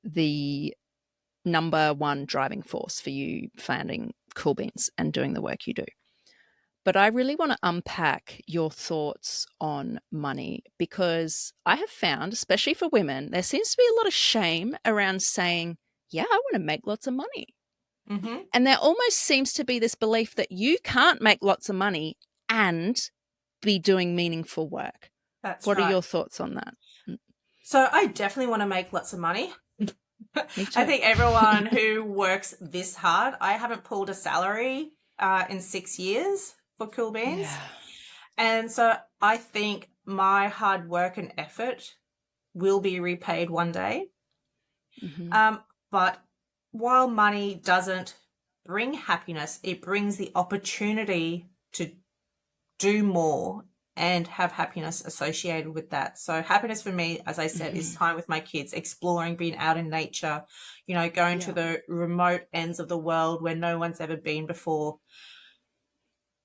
the number one driving force for you founding Cool Beans and doing the work you do. But I really want to unpack your thoughts on money because I have found, especially for women, there seems to be a lot of shame around saying, yeah, I want to make lots of money. Mm-hmm. And there almost seems to be this belief that you can't make lots of money and be doing meaningful work. That's What are right. your thoughts on that? Mm, So I definitely want to make lots of money. me I too. think everyone who works this hard, I haven't pulled a salary in 6 years for Cool Beans. Yeah. And so I think my hard work and effort will be repaid one day. Hmm. Um, but while money doesn't bring happiness, it brings the opportunity to do more and have happiness associated with that. So happiness for me, as I said, is Hmm. time with my kids, exploring, being out in nature, going to Yeah. the remote ends of the world where no one's ever been before.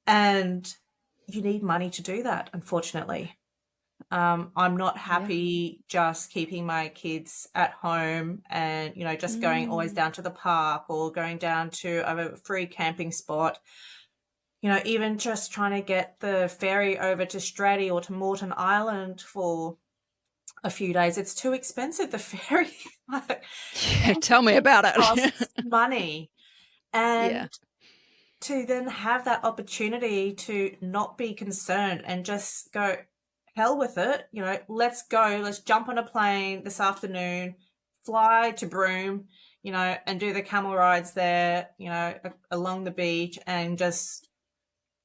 And you need money to do that, unfortunately. I'm not Yeah. happy just keeping my kids at home and, just going always Mm. down to the park or going down to a free camping spot. Even just trying to get the ferry over to Stratty or to Moreton Island for a few days, it's too expensive. The ferry, like, Yeah, tell me about it. costs money. Yeah. And to then have that opportunity to not be concerned and just go, hell with it, let's go, let's jump on a plane this afternoon, fly to Broome, and do the camel rides there, along the beach and just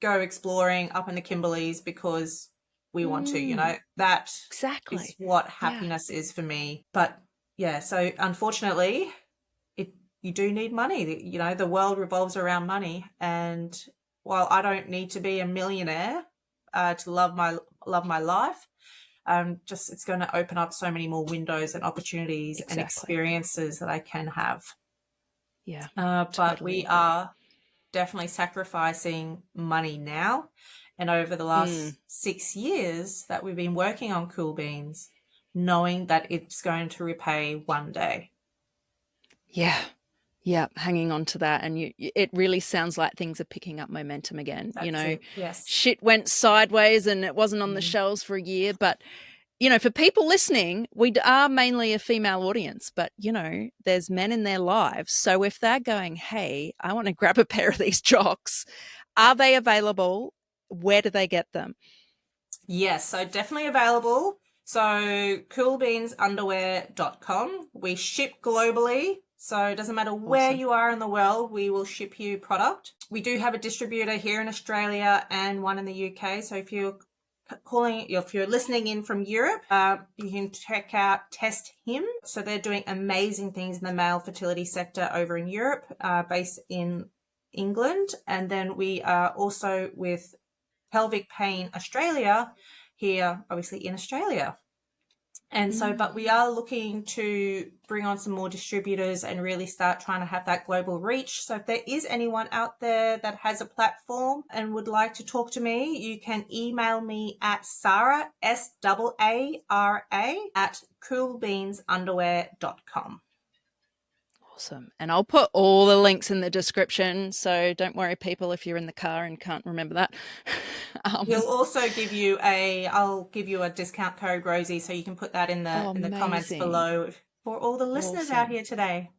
go exploring up in the Kimberleys because we want to, Mm, that is exactly. what Yeah. happiness is for me. But yeah, so unfortunately, it you do need money. You know, the world revolves around money. And while I don't need to be a millionaire to love my life, just it's going to open up so many more windows and opportunities and Exactly. experiences that I can have. Yeah, But totally we agree. are definitely sacrificing money now. And over the Mm, last 6 years that we've been working on Cool Beans, knowing that it's going to repay one day. yeah. Yeah, hanging on to that. And it really sounds like things are picking up momentum again. That's it. Yes. Shit went sideways and it wasn't on the Mm. shelves for a year. But, for people listening, we are mainly a female audience, but, there's men in their lives. So if they're going, hey, I want to grab a pair of these jocks, are they available? Where do they get them? Yes, so definitely available. So coolbeansunderwear.com. We ship globally. So it doesn't matter where Awesome. you are in the world, we will ship you product. We do have a distributor here in Australia and one in the UK. So if you're listening in from Europe, you can check out Test Him. So they're doing amazing things in the male fertility sector over in Europe, based in England. And then we are also with Pelvic Pain Australia here, obviously in Australia. And so, Mm. but we are looking to bring on some more distributors and really start trying to have that global reach. So if there is anyone out there that has a platform and would like to talk to me, you can email me at Saara, Saara, at coolbeansunderwear.com. Awesome. And I'll put all the links in the description. So don't worry, people, if you're in the car and can't remember that. um, We'll also I'll give you a discount code, Rosie, so you can put that oh, in the comments amazing. below for all the listeners out Awesome. here today.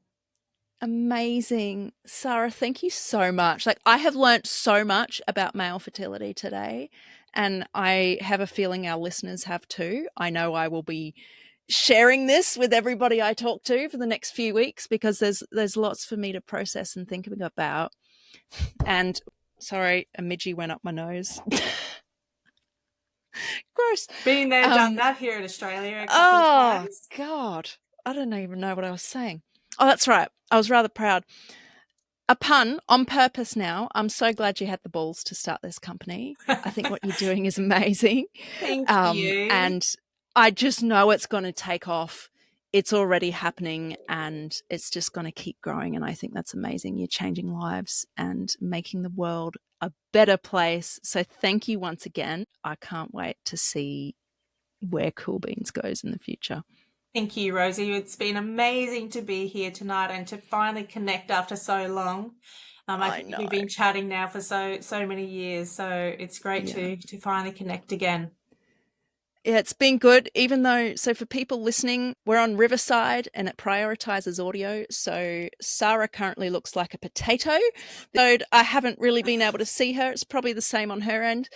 Amazing. Sarah, thank you so much. Like, I have learnt so much about male fertility today, and I have a feeling our listeners have too. I know I will be sharing this with everybody I talk to for the next few weeks because there's lots for me to process and think about. And sorry, a midgie went up my nose. Gross. Been there, done Um, that here in Australia a couple of oh times. God. I don't even know what I was saying. Oh, that's right. I was rather proud. A pun on purpose now. I'm so glad you had the balls to start this company. I think what you're doing is amazing. Thank you. And I just know it's going to take off. It's already happening and it's just going to keep growing. And I think that's amazing. You're changing lives and making the world a better place. So thank you once again. I can't wait to see where Cool Beans goes in the future. Thank you, Rosie. It's been amazing to be here tonight and to finally connect after so long. I I think know. we've been chatting now for so many years, so it's great Yeah. to finally connect again. Yeah, it's been good, even though, so for people listening, we're on Riverside and it prioritizes audio. So Sarah currently looks like a potato. So I haven't really been able to see her. It's probably the same on her end.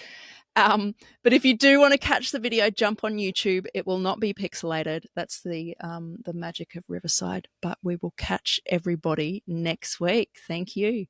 But if you do want to catch the video, jump on YouTube. It will not be pixelated. That's the magic of Riverside. But we will catch everybody next week. Thank you.